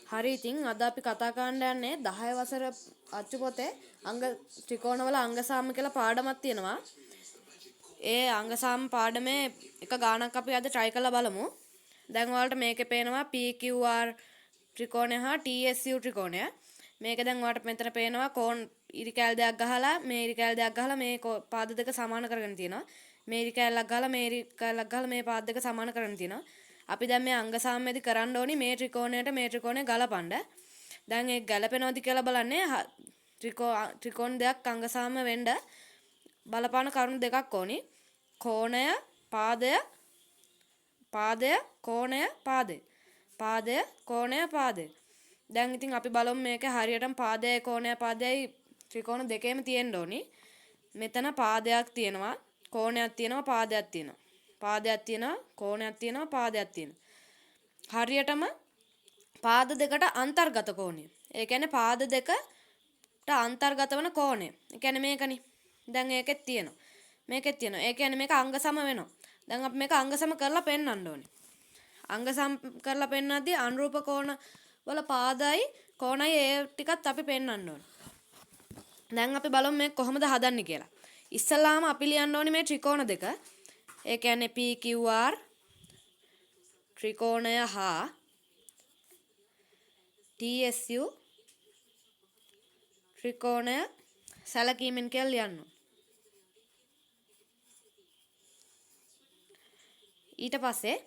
හරි ඉතින් අද අපි කතා කරන්න යන්නේ 10 වසර අච්චු පොතේ අංග ත්‍රිකෝණවල අංගසාම කියලා පාඩමක් තියෙනවා. ඒ අංගසාම පාඩමේ එක ගානක් අපි අද try කරලා බලමු. දැන් ඔයාලට මේකේ පේනවා PQR ත්‍රිකෝණය හා TSU ත්‍රිකෝණය. මේක දැන් ඔයාලට මෙතන පේනවා කෝණ ඉරි කැල් දෙකක් ගහලා මේ ඉරි කැල් දෙකක් ගහලා මේ පාද දෙක සමාන කරගෙන තියෙනවා. මේ ඉරි කැල්ලක් ගහලා මේ ඉරි කැල්ලක් ගහලා මේ පාද දෙක සමාන කරගෙන තියෙනවා. අපි දැන් මේ අංගසාමයේදී කරන්න ඕනි මේ ත්‍රිකෝණය ගලපන්න. දැන් ඒක ගැලපෙනවද කියලා බලන්නේ ත්‍රිකෝණ දෙකක් අංගසාම වෙන්න බලපාන කරුණු දෙකක් ඕනි. කෝණය පාදය පාදය කෝණය පාදය පාදය කෝණය පාදය. දැන් ඉතින් අපි බලමු මේක හරියටම පාදයයි කෝණය පාදයයි ත්‍රිකෝණ දෙකේම තියෙන්න ඕනි. මෙතන පාදයක් තියෙනවා කෝණයක් තියෙනවා පාදයක් තියෙනවා. පාදයක් තියෙනවා කෝණයක් තියෙනවා පාදයක් තියෙනවා. හරියටම පාද දෙකට අන්තර්ගත කෝණය. ඒ කියන්නේ පාද දෙකට අන්තර්ගත වන කෝණය. ඒ කියන්නේ මේකනේ. දැන් ඒකෙත් තියෙනවා. මේකෙත් තියෙනවා. ඒ කියන්නේ මේක අංගසම වෙනවා. දැන් අපි මේක අංගසම කරලා පෙන්වන්න ඕනේ. අංගසම කරලා පෙන්වද්දී අනුරූප කෝණ වල පාදයි කෝණයි ඒ ටිකත් අපි පෙන්වන්න ඕනේ. දැන් අපි බලමු මේක කොහොමද හදන්නේ කියලා. ඉස්සල්ලාම අපි ලියන්න ඕනේ මේ ත්‍රිකෝණ දෙක. ඒ කියන්නේ PQR ත්‍රිකෝණය හා TSU ත්‍රිකෝණය සැලකීමෙන් කියලා ලියන්න. ඊට පස්සේ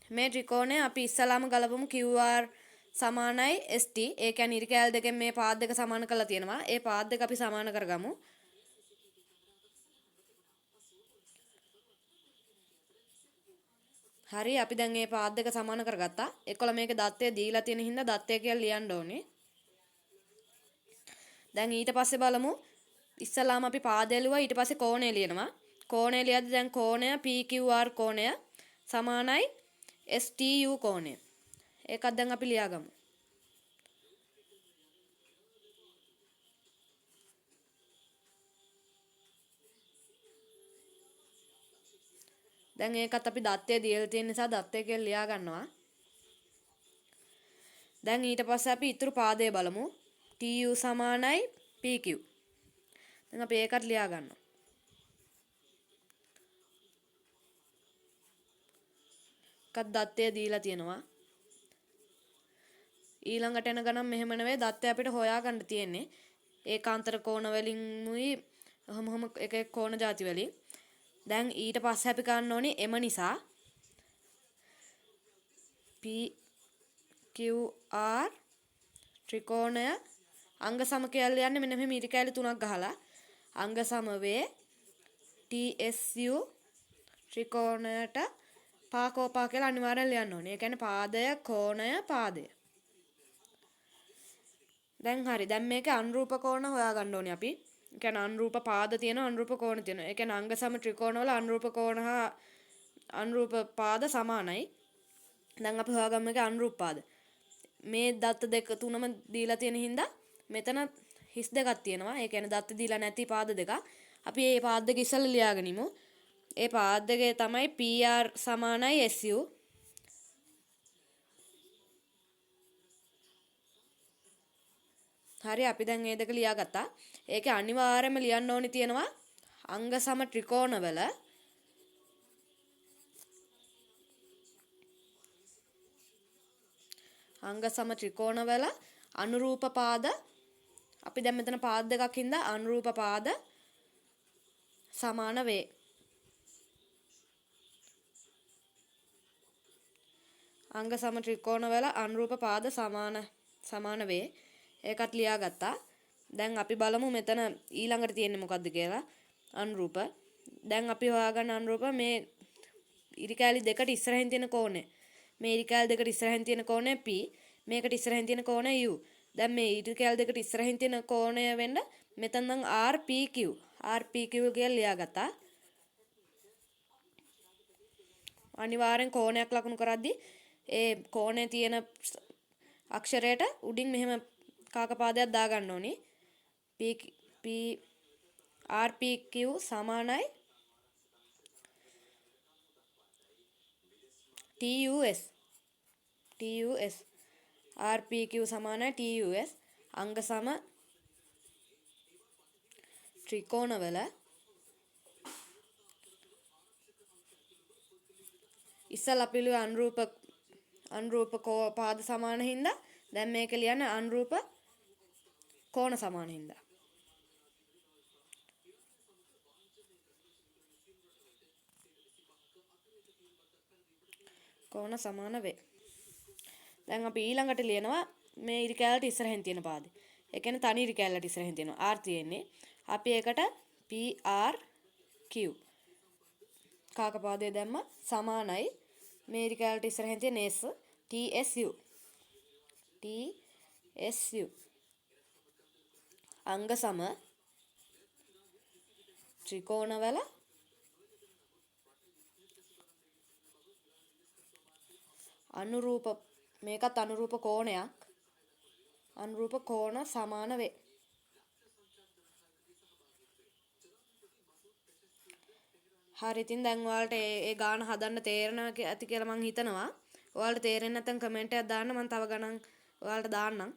මේ ත්‍රිකෝණය අපි ඉස්සලාම ගලපමු QR සමානයි ST. ඒ කියන්නේ ඉරි කෑල් දෙකෙන් මේ පාද දෙක සමාන කරලා තියෙනවා. ඒ පාද දෙක අපි සමාන කරගමු. හරි අපි දැන් මේ පාද දෙක සමාන කරගත්තා. එක්කල මේකේ දත්තය දීලා තියෙන හින්දා දත්තය කියලා ලියන්න ඕනේ. දැන් ඊට පස්සේ බලමු. ඉස්සලාම අපි පාදය ලියුවා ඊට පස්සේ කෝණය ලියනවා. කෝණය ලියද්දි දැන් කෝණය PQR කෝණය සමානයි STU කෝණය. ඒකත් දැන් අපි ලියාගමු. දැන් ඒකත් අපි දත්තය දීලා තියෙන නිසා දත්තය කියලා ලියා ගන්නවා. දැන් ඊට පස්සේ අපි ඊතුරු පාදය බලමු. TU සමානයි PQ. දැන් අපි ඒකත් ලියා ගන්නවා. එකත් දත්තය දීලා තියෙනවා. ඊළඟට එන ගණන් මෙහෙම නෙවෙයි දත්තය අපිට හොයාගන්න තියෙන්නේ. ඒකාන්තර කෝණ වලින්ුයි ඔහොම එක එක කෝණ ಜಾති වලින්. දැන් ඊට පස්සේ අපි ගන්න ඕනේ එම නිසා PQR ත්‍රිකෝණය අංග සම කියලා යන්නේ මෙන්න මෙහෙම ඉරි කැලි තුනක් ගහලා අංග සම වේ TSU ත්‍රිකෝණයට පාකෝපා කියලා අනිවාර්යෙන් ලියන්න ඕනේ. ඒ කියන්නේ පාදය කෝණය පාදය. දැන් හරි. දැන් මේකේ අනුරූප කෝණ හොයාගන්න ඕනේ අපි. ඒ කියන්නේ අනුරූප පාද තියෙනවා අනුරූප කෝණ තියෙනවා. ඒ කියන්නේ අංග සම ත්‍රිකෝණවල අනුරූප කෝණ හා අනුරූප පාද සමානයි. දැන් අපි හොයාගමු මේකේ අනුරූප පාද. මේ දත්ත දෙක තුනම දීලා තියෙන හින්දා මෙතන හිස් දෙකක් තියෙනවා. ඒ කියන්නේ දත්ත දීලා නැති පාද දෙකක්. අපි මේ පාද දෙක ඉස්සෙල්ලා ලියාගෙන ඉමු. ඒ පාද දෙකේ තමයි PR සමානයි SU. හරි අපි දැන් මේ දෙක ලියාගත්තා. ඒකේ අනිවාර්යයෙන්ම ලියන්න ඕනි තියෙනවා අංග සම ත්‍රිකෝණවල අංග සම ත්‍රිකෝණවල අනුරූප පාද අපි දැන් මෙතන පාද දෙකක් හින්දා අනුරූප පාද සමාන වේ. අංග සම ත්‍රිකෝණවල අනුරූප පාද සමාන වේ. ඒකත් ලියාගත්තා. දැන් අපි බලමු මෙතන ඊළඟට තියෙන්නේ මොකද්ද කියලා. අනුරූප. දැන් අපි හොයාගන්න අනුරූප මේ ඉරි කැලි දෙකට ඉස්සරහින් තියෙන කෝණය. මේ ඉරි කැලි දෙකට ඉස්සරහින් තියෙන කෝණය P. මේකට ඉස්සරහින් තියෙන කෝණය U. දැන් මේ ඉරි කැලි දෙකට ඉස්සරහින් තියෙන කෝණය වෙන්න මෙතන නම් RPQ. RPQ කියලා ලියාගත්තා. අනිවාර්යෙන් කෝණයක් ලකුණු කරද්දී ඒ කෝණේ තියෙන අක්ෂරයට උඩින් මෙහෙම කාකපාදයක් දාගන්න ඕනි. RPQ සමානයි TUS. RPQ සමානයි TUS අංග සම ත්‍රිකෝණවල ඉස්සලා පිළිවෙ අනුරූප පාද සමාන හින්දා දැන් මේක ලියන්නේ අනුරූප කෝණ සමාන හින්දා. කෝණ සමාන වේ. දැන් අපි ඊළඟට ලියනවා මේ ඉරි කැලට ඉස්සරහින් තියෙන පාදේ. ඒ කියන්නේ තනි ඉරි කැලට ඉස්සරහින් තියෙනවා R තියෙන්නේ. අපි ඒකට PRQ කාක පාදේ දැම්ම සමානයි මේ ඉරි කැලට ඉස්සරහින් තියෙන S TSU අංග සම ත්‍රිකෝණවල අනුරූප මේකත් අනුරූප කෝණයක් අනුරූප කෝණ සමාන වේ. හරි ඉතින් දැන් ඔයාලට ඒ ගාන හදන්න තේරෙනවා ඇති කියලා මං හිතනවා. ඔයාලට තේරෙන්නේ නැත්නම් කමෙන්ට් එකක් දාන්න මං තව ගණන් ඔයාලට දාන්නම්.